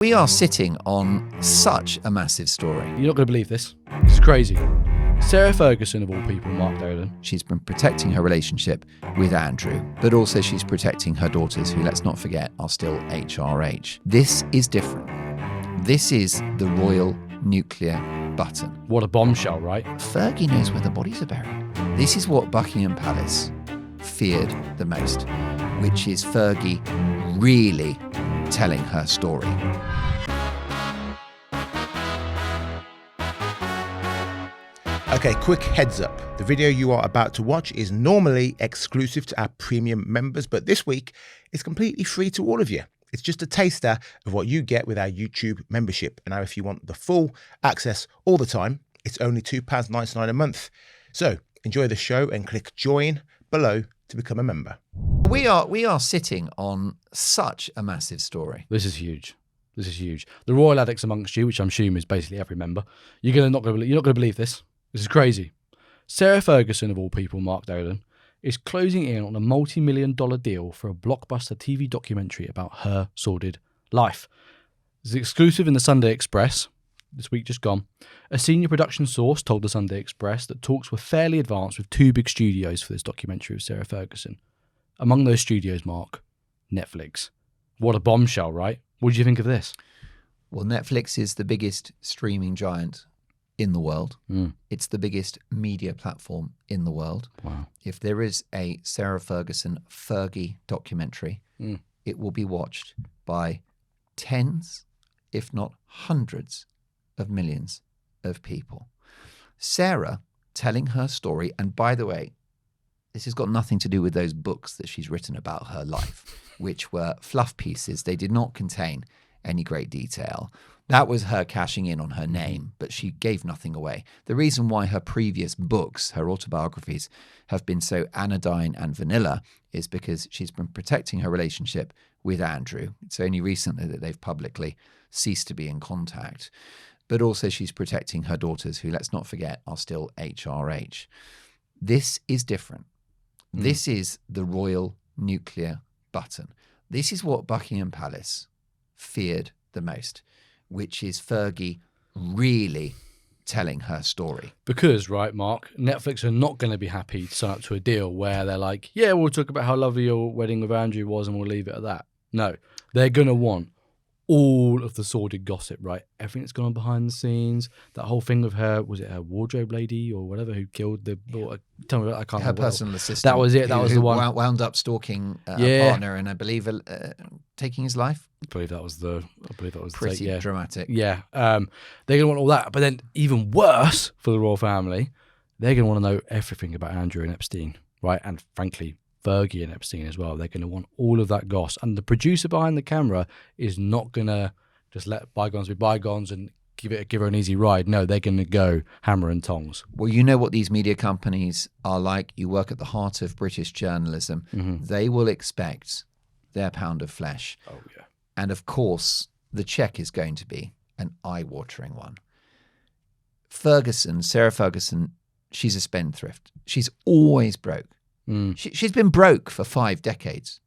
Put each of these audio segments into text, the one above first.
We are sitting on such a massive story. You're not going to believe this. This is crazy. Sarah Ferguson, of all people, Mark Dolan. She's been protecting her relationship with Andrew, but also she's protecting her daughters, who, let's not forget, are still HRH. This is different. This is the royal nuclear button. What a bombshell, right? Fergie knows where the bodies are buried. This is what Buckingham Palace feared the most, which is Fergie really telling her story. Okay, quick heads up. The video you are about to watch is normally exclusive to our premium members, but this week it's completely free to all of you. It's just a taster of what you get with our YouTube membership. And now if you want the full access all the time, it's only £2.99 a month. So enjoy the show and click join below to become a member. We are sitting on such a massive story. This is huge. This is huge. The royal addicts amongst you, which I'm assuming is basically every member, you're not going to believe this. This is crazy. Sarah Ferguson, of all people, Mark Dolan, is closing in on a multi-million-dollar deal for a blockbuster TV documentary about her sordid life. It's exclusive in the Sunday Express, this week just gone. A senior production source told the Sunday Express that talks were fairly advanced with two big studios for this documentary of Sarah Ferguson. Among those studios, Mark, Netflix. What a bombshell, right? What did you think of this? Well, Netflix is the biggest streaming giant in the world. It's the biggest media platform in the world. Wow. If there is a Sarah Ferguson Fergie documentary, it will be watched by tens, if not hundreds, of millions of people. Sarah telling her story, and by the way, this has got nothing to do with those books that she's written about her life, which were fluff pieces. They did not contain any great detail. That was her cashing in on her name, but she gave nothing away. The reason why her previous books, her autobiographies, have been so anodyne and vanilla is because she's been protecting her relationship with Andrew. It's only recently that they've publicly ceased to be in contact. But also she's protecting her daughters, who, let's not forget, are still HRH. This is different. This is the royal nuclear button. This is what Buckingham Palace feared the most, which is Fergie really telling her story. Because, right, Mark, Netflix are not going to be happy to sign up to a deal where they're like, yeah, we'll talk about how lovely your wedding with Andrew was and we'll leave it at that. No, they're going to want all of the sordid gossip, right? Everything that's gone on behind the scenes. That whole thing with her, was it her wardrobe lady or whatever who killed the... Tell me, I can't Her remember. personal assistant. That was it. That was the one. Wound up stalking a partner and I believe taking his life. I believe that was the Pretty take, yeah. dramatic. Yeah. They're going to want all that. But then even worse for the royal family, they're going to want to know everything about Andrew and Epstein, right? And frankly, Fergie and Epstein as well. They're going to want all of that goss. And the producer behind the camera is not going to just let bygones be bygones and give her an easy ride. No, they're going to go hammer and tongs. Well, you know what these media companies are like. You work at the heart of British journalism. They will expect their pound of flesh. Oh, yeah. And of course, the check is going to be an eye-watering one. Sarah Ferguson, she's a spendthrift. She's always broke. She's been broke for 5 decades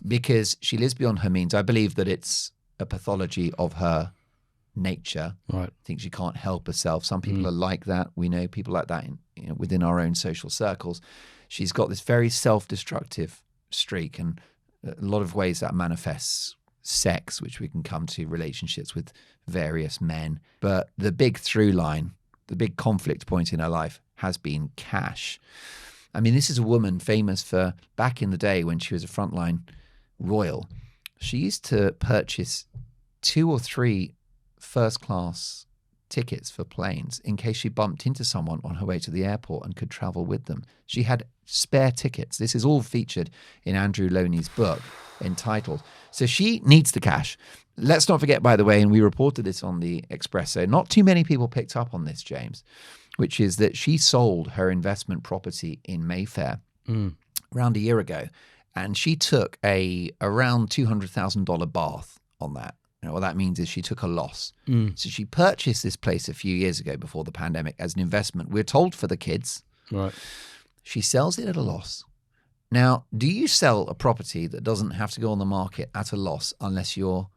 because she lives beyond her means. I believe that it's a pathology of her nature. Right. I think she can't help herself. Some people are like that. We know people like that within our own social circles. She's got this very self-destructive streak, and a lot of ways that manifests sex, which we can come to, relationships with various men. But the big through line, the big conflict point in her life has been cash. I mean, this is a woman famous for, back in the day when she was a frontline royal, she used to purchase 2 or 3 first-class tickets for planes in case she bumped into someone on her way to the airport and could travel with them. She had spare tickets. This is all featured in Andrew Loney's book entitled. So she needs the cash. Let's not forget, by the way, and we reported this on the Expresso, not too many people picked up on this, James, which is that she sold her investment property in Mayfair around a year ago, and she took around $200,000 bath on that. What that means is she took a loss. So she purchased this place a few years ago before the pandemic as an investment. We're told for the kids. Right. She sells it at a loss. Now, do you sell a property that doesn't have to go on the market at a loss unless you're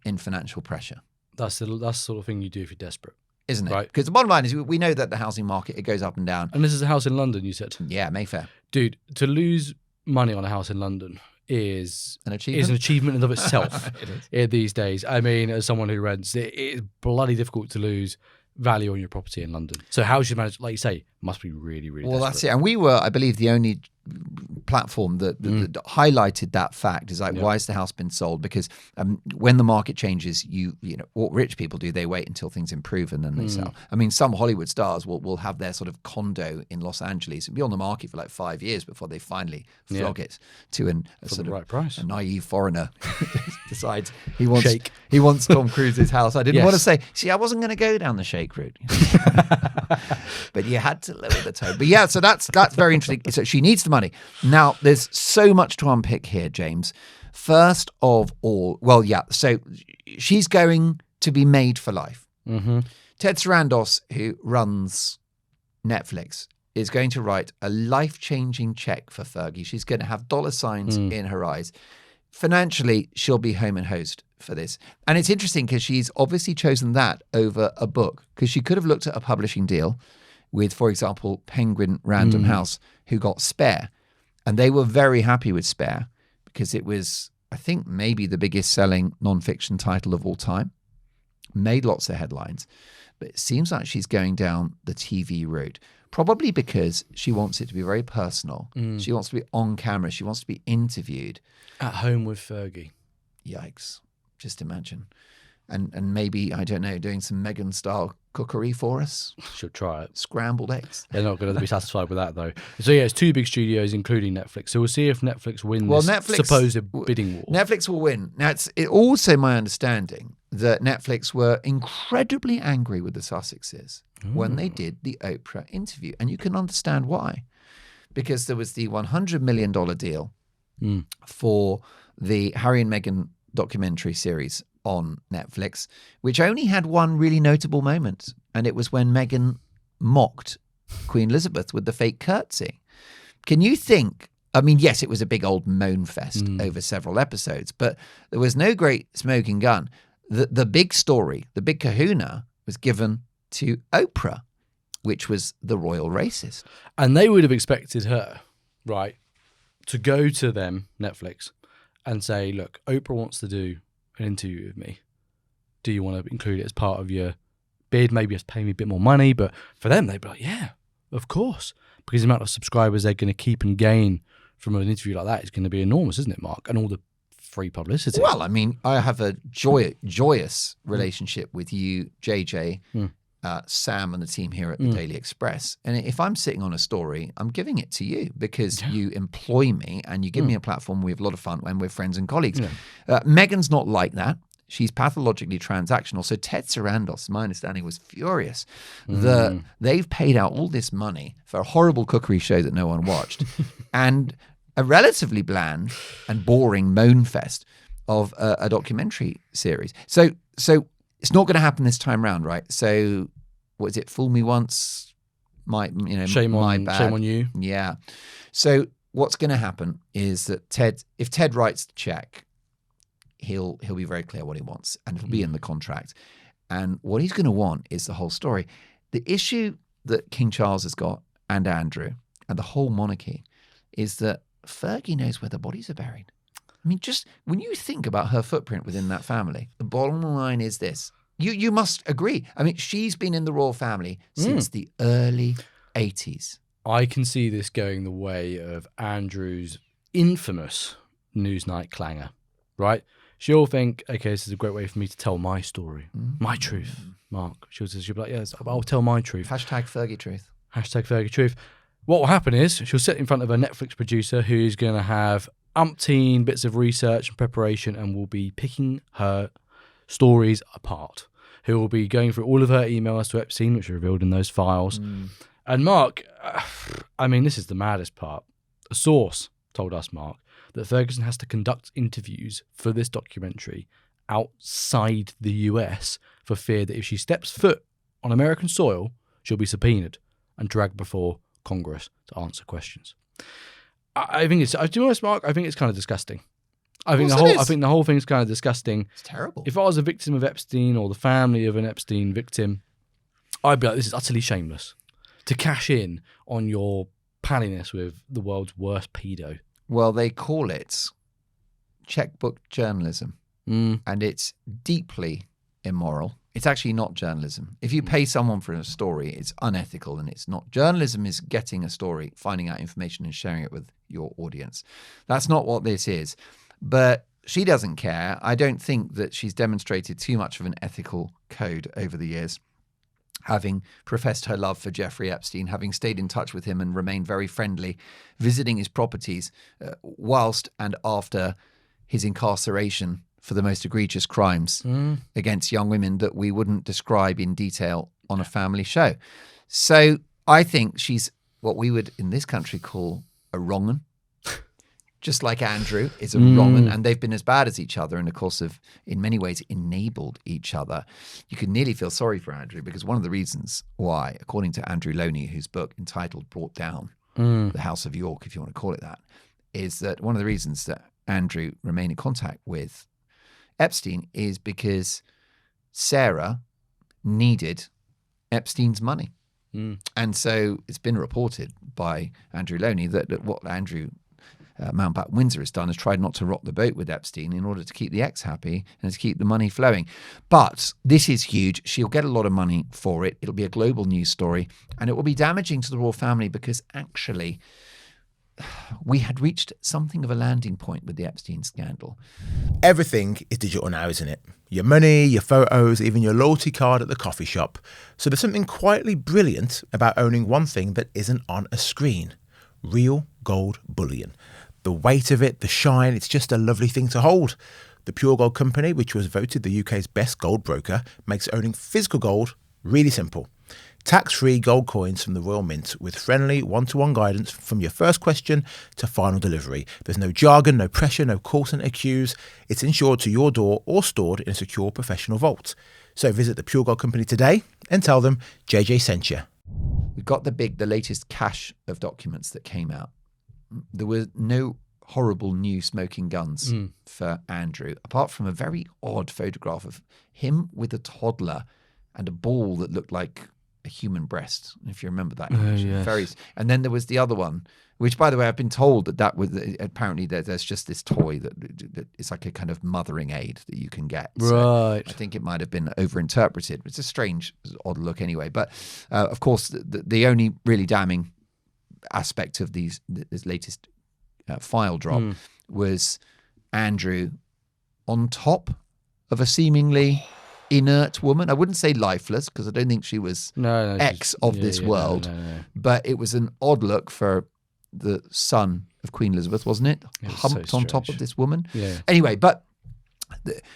in financial pressure. That's the sort of thing you do if you're desperate. Isn't it? Right. Because the bottom line is we know that the housing market, it goes up and down. And this is a house in London, you said? Yeah, Mayfair. Dude, to lose money on a house in London is An achievement? is an achievement in and of itself It is. these days. I mean, as someone who rents, it is bloody difficult to lose value on your property in London. So how should you manage, like you say, must be really, really Well, desperate. that's it. And we were, I believe, the only platform that highlighted that fact is like, why has the house been sold? Because when the market changes, you know, what rich people do, they wait until things improve and then they sell. I mean, some Hollywood stars will have their sort of condo in Los Angeles and be on the market for like 5 years before they finally flog it to a sort of right price. a naive foreigner decides he wants Shake. he wants Tom Cruise's house. I didn't Yes. want to say, see, I wasn't going to go down the shake route. But you had to lower the tone. But yeah, so that's very interesting. So she needs the money. Now, there's so much to unpick here, James. First of all, well, yeah, so she's going to be made for life. Mm-hmm. Ted Sarandos, who runs Netflix, is going to write a life-changing check for Fergie. She's going to have dollar signs in her eyes. Financially, she'll be home and host for this. And it's interesting because she's obviously chosen that over a book, because she could have looked at a publishing deal with, for example, Penguin Random House, who got Spare. And they were very happy with Spare because it was, I think, maybe the biggest selling nonfiction title of all time. Made lots of headlines. But it seems like she's going down the TV route, probably because she wants it to be very personal. She wants to be on camera. She wants to be interviewed. At home with Fergie. Yikes. Just imagine. And maybe, I don't know, doing some Meghan-style cookery for us. Should try it. Scrambled eggs. They're not going to be satisfied with that, though. So, yeah, it's two big studios, including Netflix. So we'll see if Netflix wins this supposed bidding war. Netflix will win. Now, it's also my understanding that Netflix were incredibly angry with the Sussexes when they did the Oprah interview. And you can understand why. Because there was the $100 million deal for the Harry and Meghan documentary series on Netflix, which only had one really notable moment. And it was when Meghan mocked Queen Elizabeth with the fake curtsy. Can you think, I mean, yes, it was a big old moan fest over several episodes, but there was no great smoking gun. The big story, the big kahuna was given to Oprah, which was the royal racist. And they would have expected her, right, to go to them, Netflix, and say, look, Oprah wants to do an interview with me. Do you want to include it as part of your bid? Maybe just pay me a bit more money. But for them, they'd be like, yeah, of course. Because the amount of subscribers they're going to keep and gain from an interview like that is going to be enormous, isn't it, Mark? And all the free publicity. Well, I mean, I have a joyous relationship with you, JJ, Sam and the team here at the Daily Express. And if I'm sitting on a story, I'm giving it to you because you employ me and you give me a platform. We have a lot of fun when we're friends and colleagues. Meghan's not like that. She's pathologically transactional. So Ted Sarandos, my understanding, was furious that they've paid out all this money for a horrible cookery show that no one watched and a relatively bland and boring moan fest of a documentary series. So it's not going to happen this time round, right? So, what is it? Fool me once, my bad. Shame on you. Yeah. So what's going to happen is that if Ted writes the check, he'll be very clear what he wants, and it'll be in the contract. And what he's going to want is the whole story. The issue that King Charles has got, and Andrew, and the whole monarchy, is that Fergie knows where the bodies are buried. I mean, just when you think about her footprint within that family, the bottom line is this. You must agree. I mean, she's been in the royal family since the early 80s. I can see this going the way of Andrew's infamous Newsnight clanger, right? She'll think, okay, this is a great way for me to tell my story, my truth, Mark. She'll be like, yes, I'll tell my truth. Hashtag Fergie truth. Hashtag Fergie truth. What will happen is she'll sit in front of a Netflix producer who's going to have umpteen bits of research and preparation and will be picking her stories apart. Who will be going through all of her emails to Epstein, which are revealed in those files. And Mark, I mean, this is the maddest part. A source told us, Mark, that Ferguson has to conduct interviews for this documentary outside the US for fear that if she steps foot on American soil, she'll be subpoenaed and dragged before Congress to answer questions. I think it's, do you know what, Mark? I think it's kind of disgusting. I think the whole thing's kind of disgusting. It's terrible. If I was a victim of Epstein or the family of an Epstein victim, I'd be like, this is utterly shameless to cash in on your palliness with the world's worst pedo. Well, they call it checkbook journalism, and it's deeply immoral. It's actually not journalism. If you pay someone for a story, it's unethical, and it's not. Journalism is getting a story, finding out information and sharing it with your audience. That's not what this is. But she doesn't care. I don't think that she's demonstrated too much of an ethical code over the years, having professed her love for Jeffrey Epstein, having stayed in touch with him and remained very friendly, visiting his properties whilst and after his incarceration for the most egregious crimes against young women that we wouldn't describe in detail on a family show. So I think she's what we would in this country call a wrong'un. Just like Andrew is a wrong'un, and they've been as bad as each other and, of course, have in many ways enabled each other. You could nearly feel sorry for Andrew because one of the reasons why, according to Andrew Loney, whose book entitled Brought Down, The House of York, if you want to call it that, is that one of the reasons that Andrew remained in contact with Epstein is because Sarah needed Epstein's money. And so it's been reported by Andrew Loney that what Andrew Mountbatten Windsor has done is tried not to rock the boat with Epstein in order to keep the ex happy and to keep the money flowing. But this is huge. She'll get a lot of money for it. It'll be a global news story, and it will be damaging to the royal family because actually we had reached something of a landing point with the Epstein scandal. Everything is digital now, isn't it? Your money, your photos, even your loyalty card at the coffee shop. So there's something quietly brilliant about owning one thing that isn't on a screen. Real gold bullion. The weight of it, the shine, it's just a lovely thing to hold. The Pure Gold Company, which was voted the UK's best gold broker, makes owning physical gold really simple. Tax-free gold coins from the Royal Mint with friendly one-to-one guidance from your first question to final delivery. There's no jargon, no pressure, no call centre queues. It's insured to your door or stored in a secure professional vault. So visit the Pure Gold Company today and tell them JJ sent you. We've got the latest cache of documents that came out. There were no horrible new smoking guns for Andrew, apart from a very odd photograph of him with a toddler and a ball that looked like a human breast, if you remember that image. Yes. And then there was the other one, which, by the way, I've been told that was apparently there's just this toy that is like a kind of mothering aid that you can get. Right. So I think it might have been overinterpreted. It's a strange, odd look anyway. But of course, the only really damning aspect of this latest file drop was Andrew on top of a seemingly inert woman. I wouldn't say lifeless because I don't think she was ex of this world, but it was an odd look for the son of Queen Elizabeth, wasn't it? Humped so on top strange. of this woman. Yeah. Anyway, but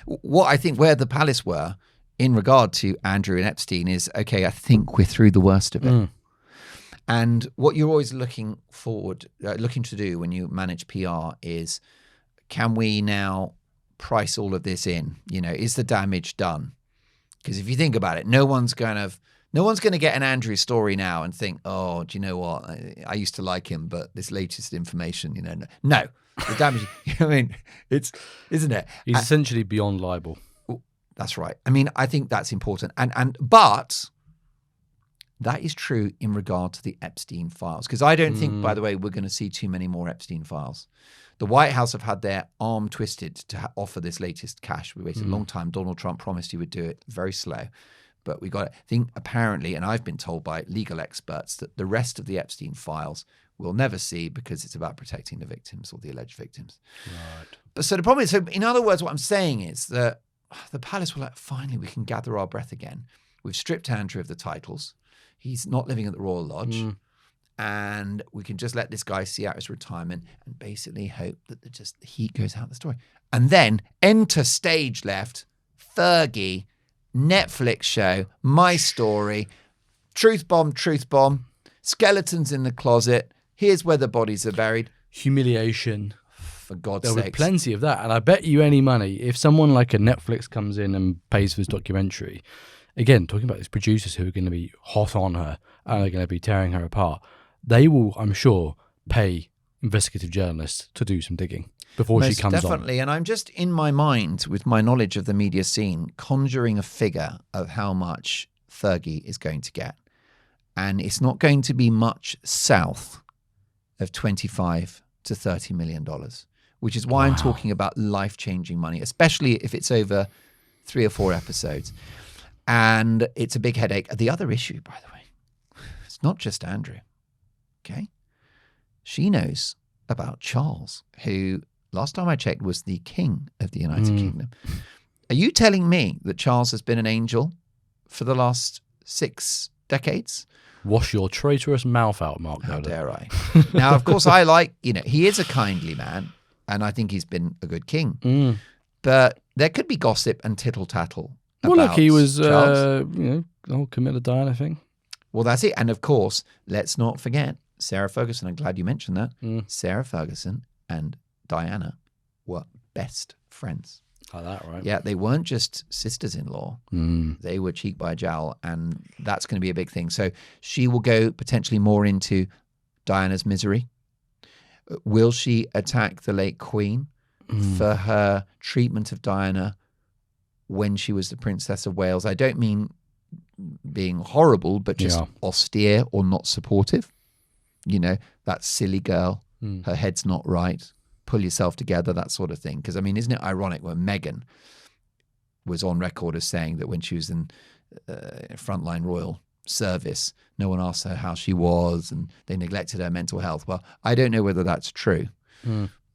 what I think where the palace were in regard to Andrew and Epstein is, okay, I think we're through the worst of it. And what you're always looking to do when you manage PR is, can we now price all of this in? You know, is the damage done? Because if you think about it, no one's going to get an Andrew story now and think, oh, do you know what? I used to like him, but this latest information, no, the damage. I mean, isn't it? He's essentially beyond libel. That's right. I mean, I think that's important, but that is true in regard to the Epstein files, because I don't think, by the way, we're going to see too many more Epstein files. The White House have had their arm twisted to offer this latest cash. We waited a long time. Donald Trump promised he would do it. Very slow. But we got it. I think apparently, and I've been told by legal experts, that the rest of the Epstein files we'll never see because it's about protecting the victims or the alleged victims. Right. But so the problem is, so in other words, what I'm saying is that the palace were like, finally, we can gather our breath again. We've stripped Andrew of the titles. He's not living at the Royal Lodge. And we can just let this guy see out his retirement and basically hope that the heat goes out of the story. And then enter stage left, Fergie, Netflix show, My Story, truth bomb, skeletons in the closet. Here's where the bodies are buried. Humiliation. For God's There'll sake. be plenty of that. And I bet you any money, if someone like a Netflix comes in and pays for this documentary, again, talking about these producers who are going to be hot on her and are going to be tearing her apart, they will, I'm sure, pay investigative journalists to do some digging. before she Most comes definitely. And I'm just in my mind, with my knowledge of the media scene, conjuring a figure of how much Fergie is going to get. And it's not going to be much south of $25 to $30 million, which is why I'm talking about life-changing money, especially if it's over 3 or 4 episodes. And it's a big headache. The other issue, by the way, it's not just Andrew, okay? She knows about Charles, who, last time I checked, was the king of the United Kingdom. Are you telling me that Charles has been an angel for the last 6 decades? Wash your traitorous mouth out, Mark How Dolan. dare I? Now, of course, I like, he is a kindly man, and I think he's been a good king. But there could be gossip and tittle-tattle Well, about look, he was, Charles. the whole Camilla Diana thing. Well, that's it. And of course, let's not forget Sarah Ferguson. I'm glad you mentioned that. Sarah Ferguson and Diana were best friends. Like that, right? Yeah, they weren't just sisters-in-law. They were cheek by jowl, and that's going to be a big thing. So she will go potentially more into Diana's misery. Will she attack the late Queen for her treatment of Diana when she was the Princess of Wales? I don't mean being horrible, but just austere or not supportive. That silly girl, her head's not right. Pull yourself together, that sort of thing. Because, isn't it ironic when Meghan was on record as saying that when she was in frontline royal service, no one asked her how she was and they neglected her mental health? Well, I don't know whether that's true,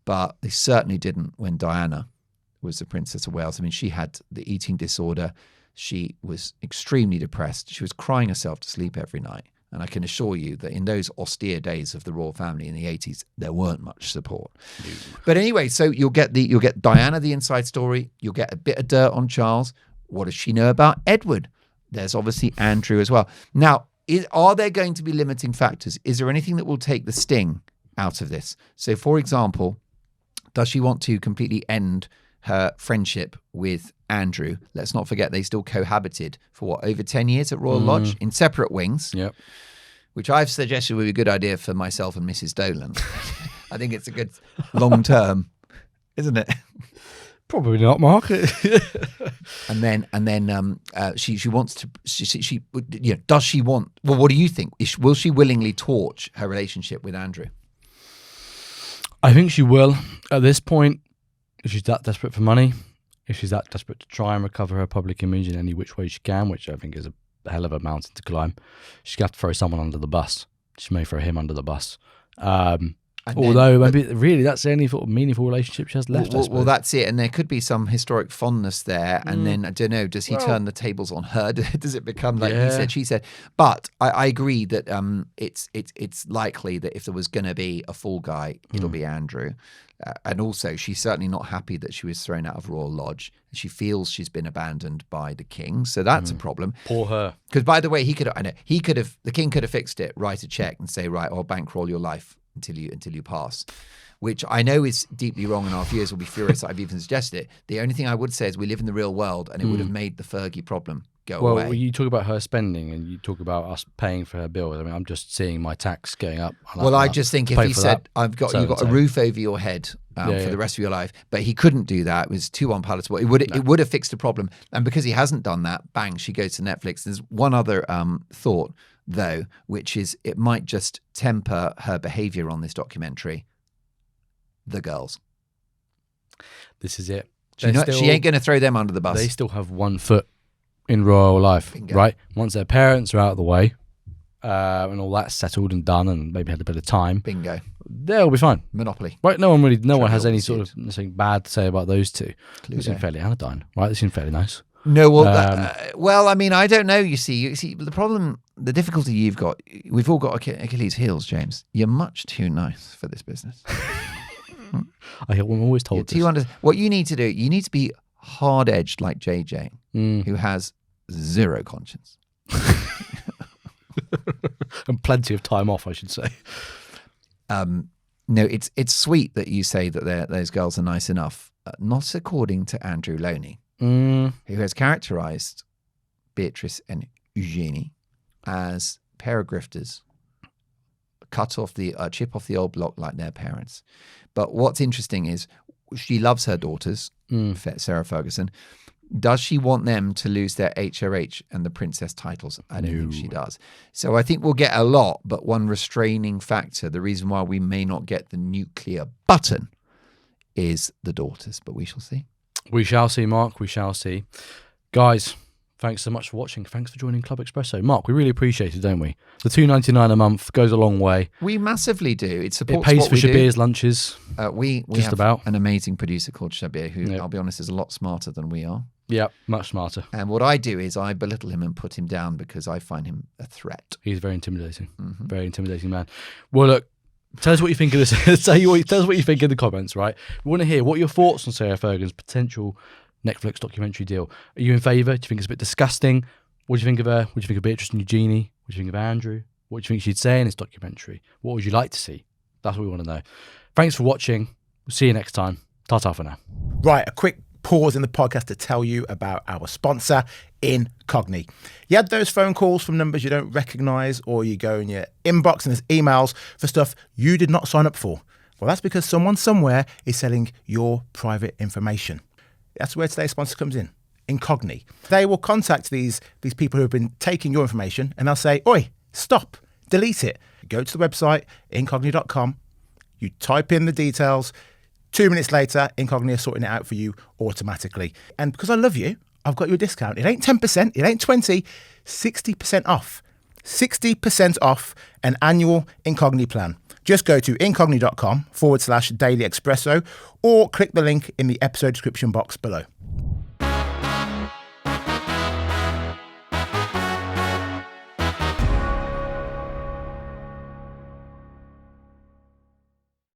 but they certainly didn't when Diana was the Princess of Wales. She had the eating disorder. She was extremely depressed. She was crying herself to sleep every night. And I can assure you that in those austere days of the royal family in the 80s, there weren't much support. But anyway, so you'll get Diana, the inside story. You'll get a bit of dirt on Charles. What does she know about Edward? There's obviously Andrew as well. Now, are there going to be limiting factors? Is there anything that will take the sting out of this? So, for example, does she want to completely end her friendship with Andrew? Let's not forget they still cohabited for over 10 years at Royal Lodge in separate wings. Yep. Which I've suggested would be a good idea for myself and Mrs. Dolan. I think it's a good long term, isn't it? Probably not, Mark. And then she wants to. Does she want? Well, what do you think? Will she willingly torch her relationship with Andrew? I think she will. At this point, if she's that desperate for money, if she's that desperate to try and recover her public image in any which way she can, which I think is a hell of a mountain to climb, she's got to throw someone under the bus. She may throw him under the bus. Maybe really that's the only sort of meaningful relationship she has left. Well, that's it. And there could be some historic fondness there. And then, I don't know, does he turn the tables on her? Does it become like he said, she said? But I agree that it's likely that if there was going to be a fall guy, it'll be Andrew. And also, she's certainly not happy that she was thrown out of Royal Lodge. She feels she's been abandoned by the king. So that's a problem. Poor her. Because, by the way, the king could have fixed it, write a check and say, right, I'll bankroll your life until you pass, which I know is deeply wrong, and our viewers will be furious that I've even suggested it. The only thing I would say is we live in the real world, and it would have made the Fergie problem go away. Well, you talk about her spending, and you talk about us paying for her bills. I'm just seeing my tax going up. I just think if he said, you've got a roof over your head for the rest of your life, but he couldn't do that. It was too unpalatable. It would have fixed the problem. And because he hasn't done that, bang, she goes to Netflix. There's one other thought, though, which is it might just temper her behavior on this documentary. The girls. This is it. She ain't going to throw them under the bus. They still have one foot in royal life, right? Once their parents are out of the way and all that's settled and done and maybe had a bit of time. Bingo. They'll be fine. Monopoly. Right? No one has any sort of nothing bad to say about those two. They seem fairly anodyne, right? They seem fairly nice. No, I don't know. You see, the difficulty you've got, we've all got Achilles' heels, James. You're much too nice for this business. I'm always told this. What you need to do, you need to be hard-edged like JJ, who has zero conscience. And plenty of time off, I should say. No, it's sweet that you say that those girls are nice enough. Not according to Andrew Loney, who has characterised Beatrice and Eugenie as pair of grifters, chip off the old block like their parents. But what's interesting is she loves her daughters, Sarah Ferguson. Does she want them to lose their HOH and the princess titles? I don't think she does. So I think we'll get a lot, but one restraining factor, the reason why we may not get the nuclear button, is the daughters, but we shall see. We shall see, Mark. We shall see. Guys, thanks so much for watching. Thanks for joining Club Expresso. Mark, we really appreciate it, don't we? The $2.99 a month goes a long way. We massively do. It supports It pays what for we do. Shabir's lunches. We Just have about. an amazing producer called Shabir, who, I'll be honest, is a lot smarter than we are. Yeah, much smarter. And what I do is I belittle him and put him down because I find him a threat. He's very intimidating. Very intimidating man. Well, look, tell us what you think of this. Tell us what you think in the comments, right? We want to hear what are your thoughts on Sarah Ferguson's potential Netflix documentary deal. Are you in favour? Do you think it's a bit disgusting? What do you think of her? What do you think of Beatrice and Eugenie? What do you think of Andrew? What do you think she'd say in this documentary? What would you like to see? That's what we want to know. Thanks for watching. We'll see you next time. Ta-ta for now. Right, a quick pause in the podcast to tell you about our sponsor, Incogni. You had those phone calls from numbers you don't recognise, or you go in your inbox and there's emails for stuff you did not sign up for. Well, that's because someone somewhere is selling your private information. That's where today's sponsor comes in, Incogni. They will contact these people who have been taking your information and they'll say, oi, stop, delete it. Go to the website, incogni.com, you type in the details, 2 minutes later, Incogni are sorting it out for you automatically. And because I love you, I've got you a discount. It ain't 10%, it ain't 20, 60% off. 60% off an annual Incogni plan. Just go to incogni.com/Daily Expresso or click the link in the episode description box below.